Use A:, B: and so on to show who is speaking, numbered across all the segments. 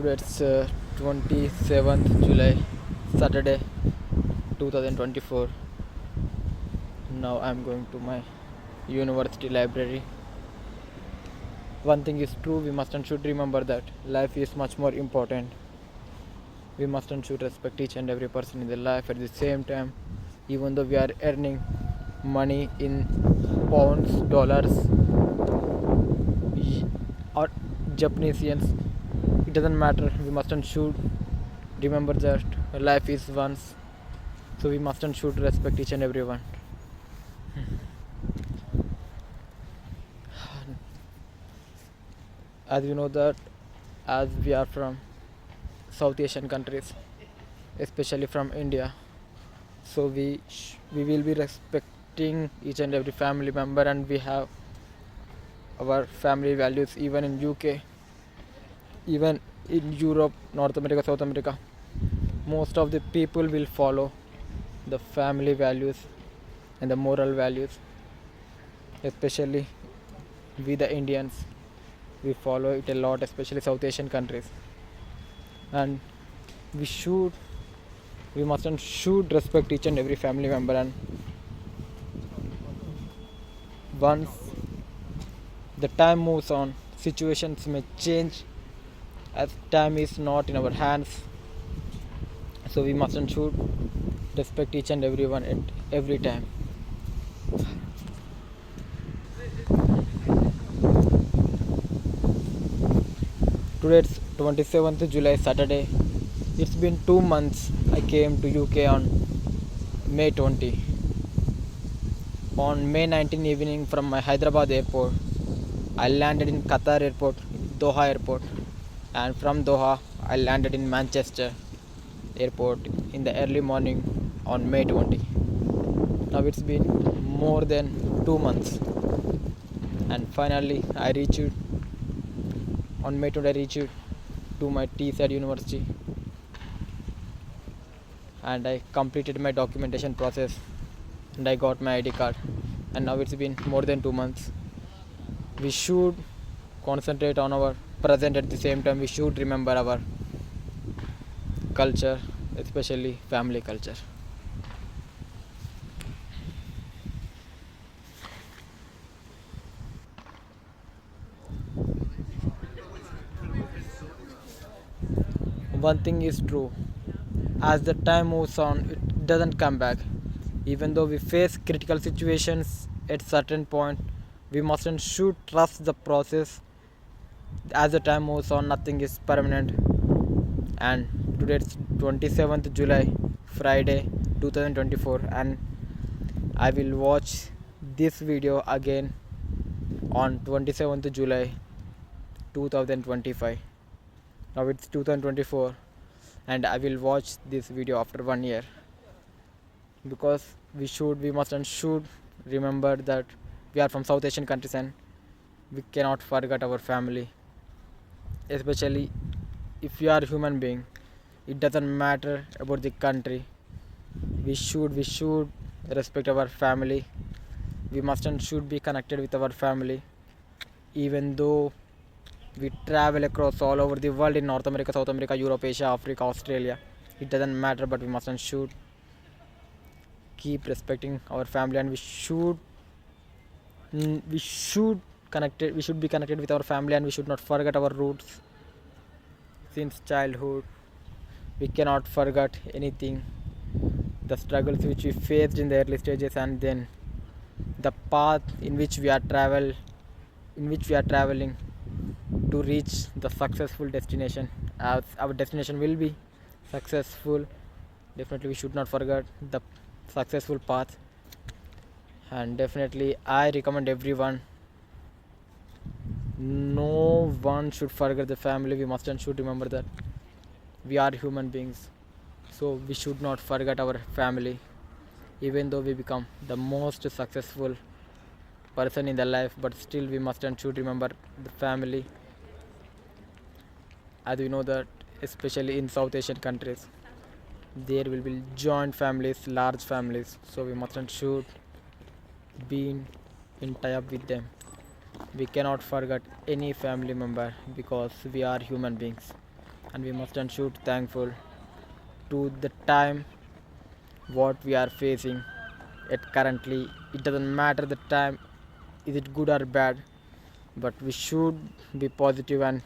A: Today it's 27th July, Saturday 2024. Now I'm going to my university library. One thing is true, we must and should remember that life is much more important. We must and should respect each and every person in the life at the same time, even though we are earning money in pounds, dollars, or Japanese yens. It doesn't matter. We must and should remember that life is once, so we must and should respect each and everyone. As you know that, as we are from South Asian countries, especially from India, so we will be respecting each and every family member, and we have our family values even in UK, even in Europe, North America, South America. Most of the people will follow the family values and the moral values, especially we the Indians. We follow it a lot, especially South Asian countries, and we should, we must and should respect each and every family member. And once the time moves on, situations may change, as time is not in our hands, so we must and should respect each and everyone at every time. Today it's 27th July, Saturday. It's been 2 months. I came to UK on May 20. On May 19 evening from my Hyderabad airport, I landed in Qatar airport, Doha airport, and from Doha I landed in Manchester airport in the early morning on May 20. Now it's been more than 2 months, and finally I reached on May 20. I reached to my Teesside University, and I completed my documentation process, and I got my ID card. And now it's been more than 2 months. We should concentrate on our present, at the same time we should remember our culture, especially family culture. One thing is true, as the time moves on, it doesn't come back. Even though we face critical situations at certain point, we must and should trust the process. As the time moves on, nothing is permanent. And today it's 27th July, Friday 2024, and I will watch this video again on 27th July 2025. Now it's 2024, and I will watch this video after 1 year, because we must and should remember that we are from South Asian countries, and we cannot forget our family, especially if you are a human being. It doesn't matter about the country. We should respect our family. We must and should be connected with our family, even though we travel across all over the world in North America, South America, Europe, Asia, Africa, Australia. It doesn't matter, but we must and should keep respecting our family, and we should be connected with our family, and we should not forget our roots. Since childhood, we cannot forget anything, the struggles which we faced in the early stages, and then the path in which we are traveling to reach the successful destination. As our destination will be successful, definitely we should not forget the successful path. And definitely I recommend everyone, no one should forget the family. We must and should remember that we are human beings, so we should not forget our family. Even though we become the most successful person in the life, but still we must and should remember the family. As we know that, especially in South Asian countries, there will be joint families, large families, so we must and should be in tie up with them. We cannot forget any family member, because we are human beings. and we must and should thankful to the time what we are facing at currently. It doesn't matter the time, is it good or bad, but we should be positive and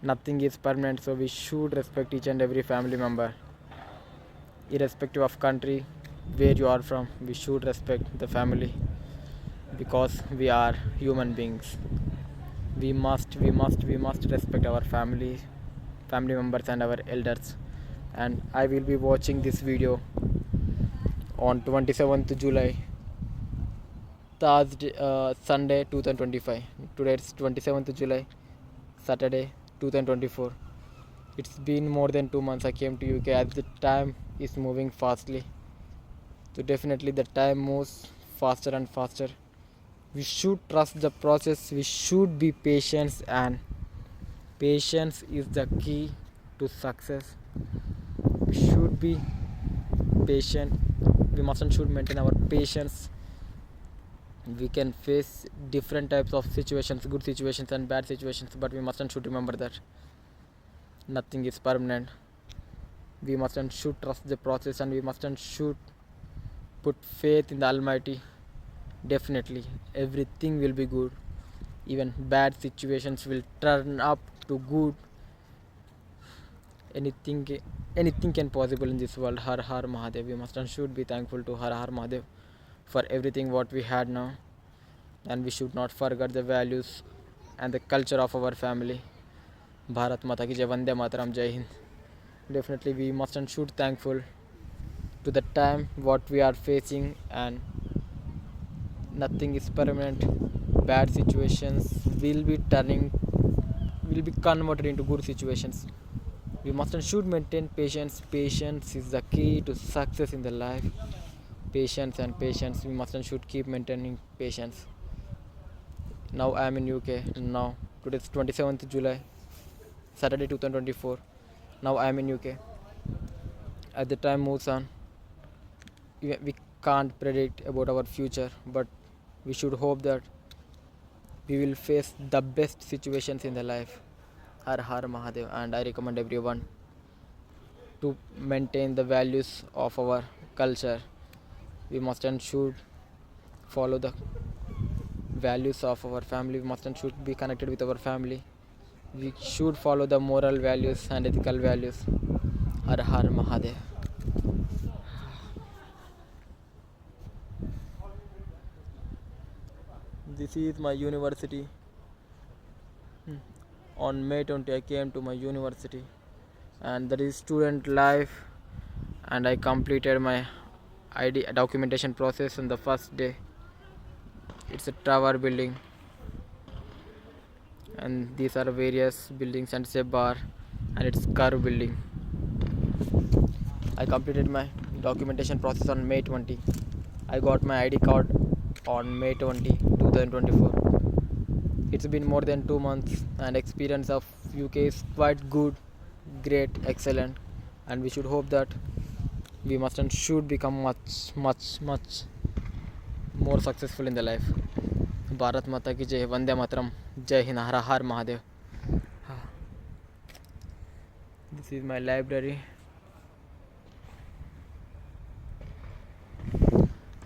A: nothing is permanent, so we should respect each and every family member irrespective of country where you are from. We should respect the family because we are human beings. We must respect our family members and our elders. And I will be watching this video on 27th July, Thursday, Sunday 2025. Today it's 27th July, Saturday 2024. It's been more than 2 months I came to UK, as the time is moving fastly. So definitely the time moves faster and faster. We should trust the process. We should be patient, and patience is the key to success. We should be patient. We must and should maintain our patience. We can face different types of situations, good situations and bad situations, but we must and should remember that nothing is permanent. We must and should trust the process, and we must and should put faith in the Almighty. Definitely everything will be good. Even bad situations will turn up to good. anything Anything can possible in this world. Har Har Mahadev. We must and should be thankful to Har Har Mahadev for everything what we had now, and we should not forget the values and the culture of our family. Bharat Mata ki Jai, Vande Mataram, Jai Hind. Definitely we must and should thankful to the time what we are facing, and nothing is permanent. Bad situations will be converted into good situations. We must and should maintain patience. Patience is the key to success in the life. Patience and patience. We must and should keep maintaining patience. Now I am in UK. Now today is 27th July, Saturday 2024. Now I am in UK. As the time moves on, we can't predict about our future, but we should hope that we will face the best situations in the life. Har Har Mahadev. And I recommend everyone to maintain the values of our culture. We must and should follow the values of our family. We must and should be connected with our family. We should follow the moral values and ethical values. Har Har Mahadev. This is my university. On May 20 I came to my university, and that is student life, and I completed my ID documentation process on the first day. It's a tower building, and these are various buildings, and it's a bar, and it's curve building. I completed my documentation process on May 20. I got my ID card on May 20, 2024. It's been more than 2 months, and experience of UK is quite good, great, excellent, and we should hope that we must and should become much more successful in the life. Bharat Mata ki Jai, Vande Mataram, Jai Hind, Har Har Mahadev. This is my library.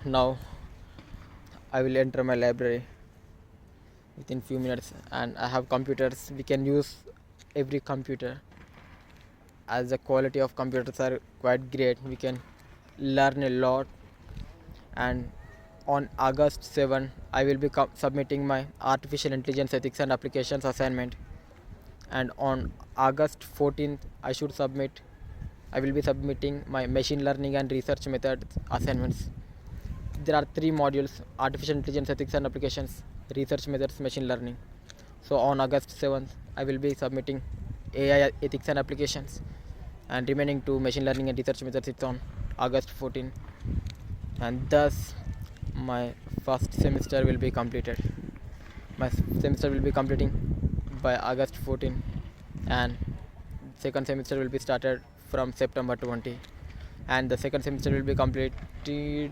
A: Now I will enter my library within few minutes, and I have computers. We can use every computer, as the quality of computers are quite great. We can learn a lot. And on August 7 I will be submitting my artificial intelligence ethics and applications assignment, and on August 14th I will be submitting my machine learning and research methods assignments. There are 3 modules: artificial intelligence ethics and applications, research methods, machine learning. So on August 7th I will be submitting AI ethics and applications, and remaining 2 machine learning and research methods, it's on August 14, and thus my first semester will be completed. My semester will be completing by August 14, and second semester will be started from September 20, and the second semester will be completed. The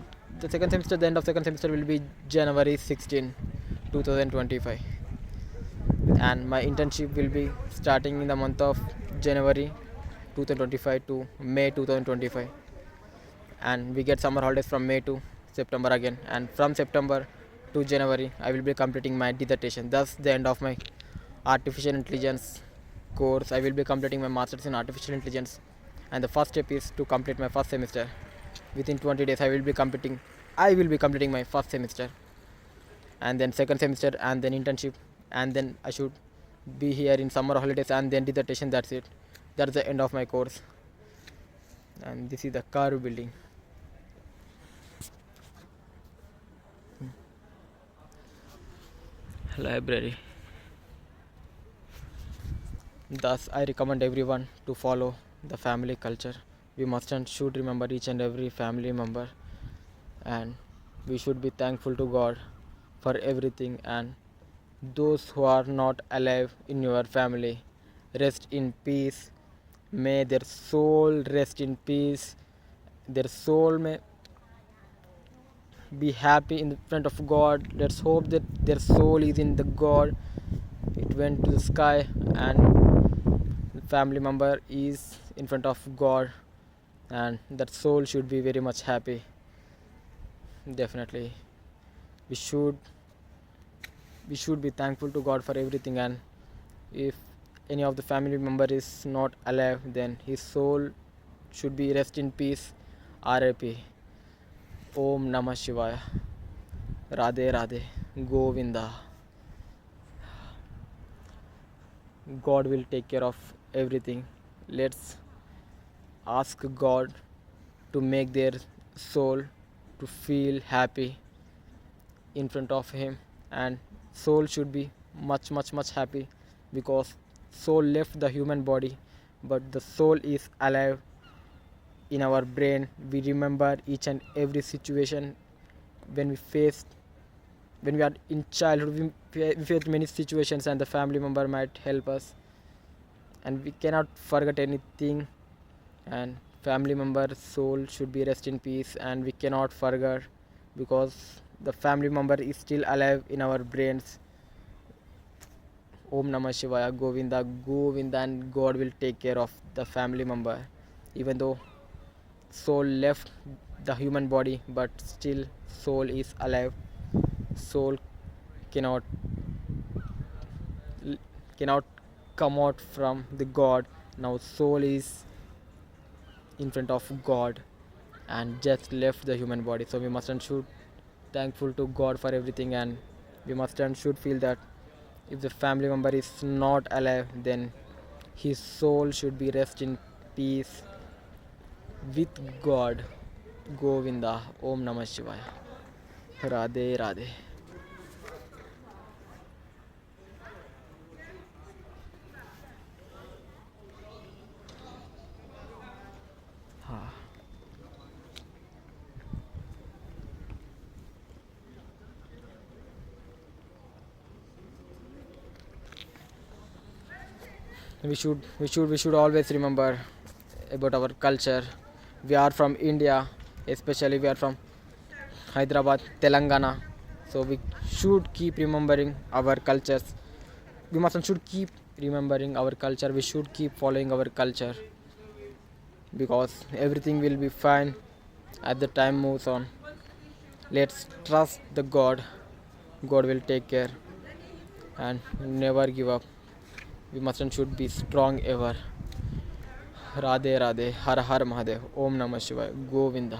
A: end of second semester will be January 16, 2025, and my internship will be starting in the month of January 2025 to May 2025, and we get summer holidays from May to September again, and from September to January I will be completing my dissertation. Thus the end of my artificial intelligence course. I will be completing my masters in artificial intelligence, and the first step is to complete my first semester. Within 20 days I will be completing my first semester, and then second semester, and then internship, and then I should be here in summer holidays, and then dissertation. That's it. That's the end of my course. And this is the car building. Library. Thus, I recommend everyone to follow the family culture. We must and should remember each and every family member, and we should be thankful to God for everything. And those who are not alive in your family, rest in peace. May their soul rest in peace. Their soul may be happy in front of God. Let's hope that their soul is in the God. It went to the sky, and the family member is in front of God, and that soul should be very much happy. Definitely, we should be thankful to God for everything. And if any of the family member is not alive, then his soul should be rest in peace. R.I.P. Om Namah Shivaya. Radhe Radhe. Govinda. God will take care of everything. Let's ask God to make their soul to feel happy in front of Him, and soul should be much happy, because soul left the human body, but the soul is alive in our brain. We remember each and every situation when we are in childhood. We faced many situations, and the family member might help us, and we cannot forget anything. And family member soul should be rest in peace, and we cannot forget, because the family member is still alive in our brains. Om Namah Shivaya. Govinda Govinda. And God will take care of the family member, even though soul left the human body, but still soul is alive. Soul cannot come out from the God. Now soul is in front of God and just left the human body. So we must and should thankful to God for everything, and we must and should feel that if the family member is not alive, then his soul should be rest in peace with God. Govinda. Om Namah Shivaya. Radhe Radhe. We should always remember about our culture. We are from India, especially we are from Hyderabad, Telangana. So we should keep remembering our cultures. We must and should keep remembering our culture. We should keep following our culture, because everything will be fine as the time moves on. Let's trust the God. God will take care, and never give up. We must and should be strong ever. Radhe Radhe. Har Har Mahadev. Om Namah Shivaya. Govinda.